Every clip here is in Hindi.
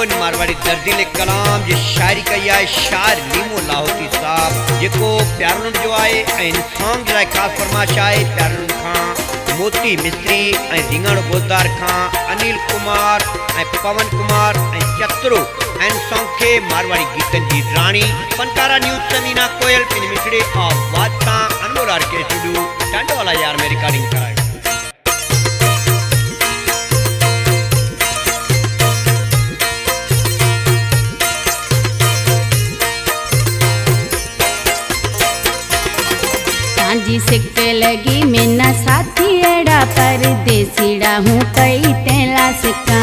इन मारवाड़ी दर्दिल कलाम जे शायरी कई है शायर लीमो लाहौती साहब जेको प्यारन जो आए इन सॉन्ग जे खास फरमाइश है प्यारन खां मोती मिस्त्री रिंगण गोदार खां अनिल कुमार पवन कुमार चतरो इन सॉन्ग के मारवाड़ी गीतन की रानी फनकारा न्यूज समीना कोयल पिन मिसड़े आवाज सां अनमोल आर के स्टूडियो टांडो वाला यार में रिकॉर्डिंग कराए। जी सिक लगी मेना साथी एड़ा परदेसीड़ा हूँ कई तेला सिका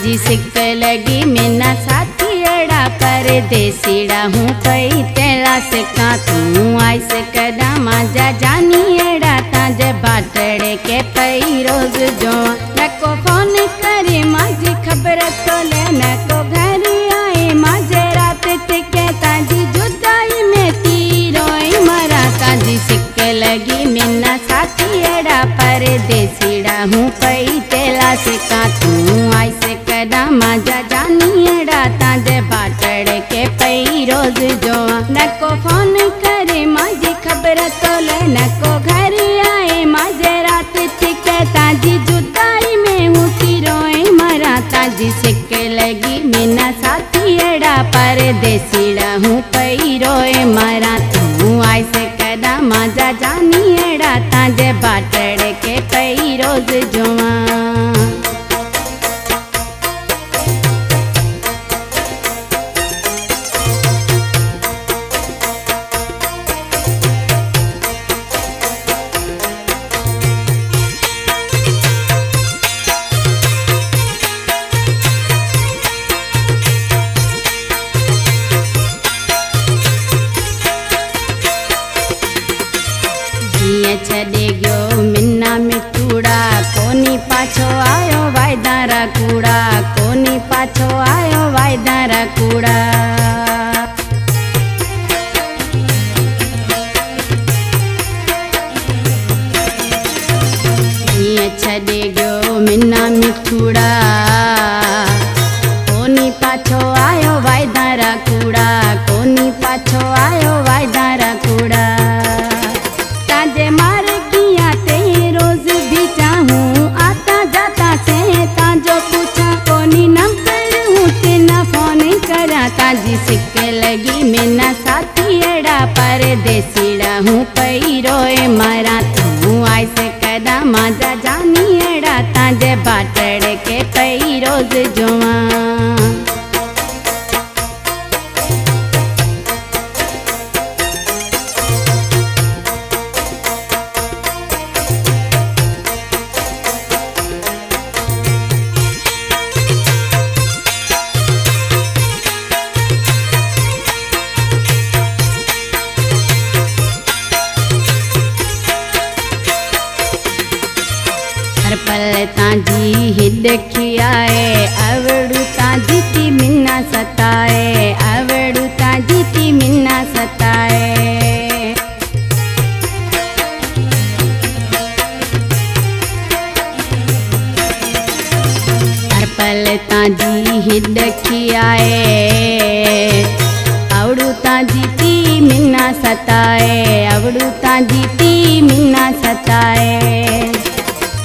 जी सिक लगी मेना साथी एड़ा परदेसीड़ा हूँ कई तेला सिका तू आई से कदा माजा जानी एड़ा ताज बाटड़े के पई रोज जो नको फोन करे माजी खबर तो ले नको घर माजे रात के ताजी जुदाई में तीरोई मरा ताजी सिक लगी मिन्ना साथी एड़ा परदेसीड़ा हूँ पई तेला सिका तू आई से कदा माजा जानी एड़ा ताजे बाटड़े के पई रोज जो नको फोन करे माजी खबर तो ले नको घर आए माजे रात के ताजी जुदाई में हूँ तीरोई मरा ताजी सिक लगी मिन्ना साथी एड़ा परदेसीड़ा हूँ पई रोए मरा तू आई से कदा माजा जानी एड़ा ताजे बाटड़े के पई रोज जुआ छड़े गयो मिन्ना मिठूड़ा कोनी पाछो आयो वायदारा कूड़ा कोनी पाछो आयो वायदारा कूड़ा छड़े गयो मिन्ना मिठूड़ा कोनी पाछो आयो वायदारा कूड़ा कोनी पाछो आयो वायदारा कूड़ा ताजे मार किया ते रोज भी चाहूँ आता जाता से ताजो पूछा कोनी नंबर हूँ तेना फोन करा ताजी सिक लगी मेना साथी एड़ा परदेसीड़ा हूँ पई रोए मरा तू आई से कदा माजा जानी एड़ा ताजे बाटड़े के पई रोज जुआ पल ताजी हिद खियाए अवड़ू ताजी ती मिन्ना सताए अवड़ू ताजी ती मिन्ना सताए पल ताजी हिद खियाए अवड़ू ताजी ती मिन्ना सताए अवड़ू ताजी ती मिन्ना सताए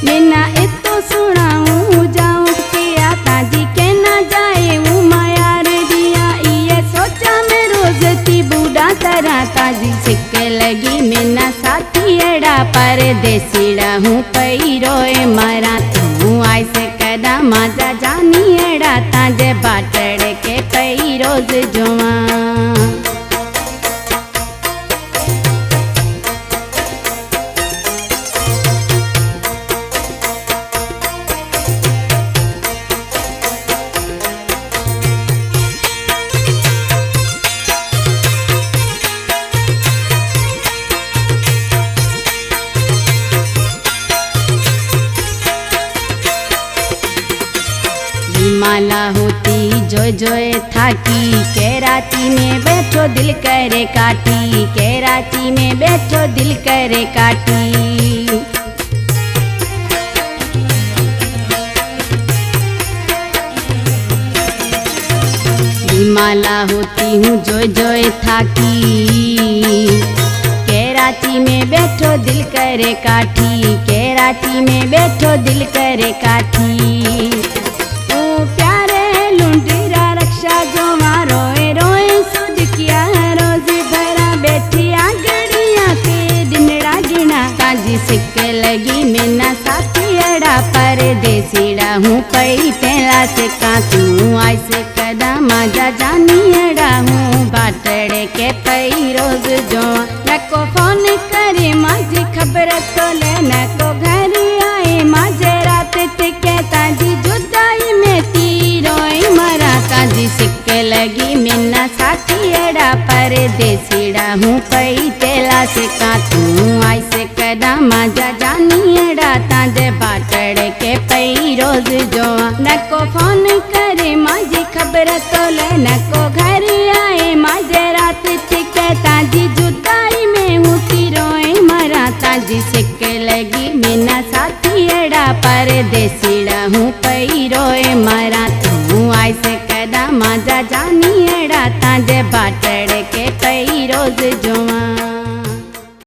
मिन्ना इतो सुनाऊं जाऊं किया ताजी के ना जाए मायार दिया ये सोचा मैं रोज ती बूढ़ा तरह ताजी सिक लगी मिन्ना साथी एड़ा परदेसीड़ा हूँ पई रोए मरा तू आई से कदा माजा जानी एड़ा ताजे बाटड़े के पई रोज जुआ माला होती जो जोए थाकी कैराची में बैठो दिल करे काटी कैराची में बैठो दिल करे काटी वाला होती हूँ जोए जोए थाकी। कराची में बैठो दिल करे काठी, कराची में बैठो दिल करे काठी। ओ प्यारे लुंडीरा रक्षा जो मारो रोए सुध किया रोज भरा बैठी आगड़िया के दिनड़ा गिना। काजी सिक लगी मिना साथी अड़ा परदेसीड़ा हूँ पई तेला से का तू आई से कदम आजा जानी अड़ा हूँ बाटड़े के पई रोज जो नको फोन करे माजी खबर तो ले नको घर आए माजे रात टिके ताजी जुदाई में तीरोई मरा। काजी सिक लगी मिना साथी अड़ा परदेसीड़ा हूँ पई तेला से का तू आई से कदम आजा जानी अड़ा ताजे बाटड़े के पई रोज जो नको फोन करे माजी खबर तो ले नको घर आए माजे रात टिके ताजी जुदाई में होती रोए मरा। ताजी सिक लगी मिना साथी अड़ा परदेसीड़ा हूँ पई रोए मरा। तू आई से कदम आजा जानी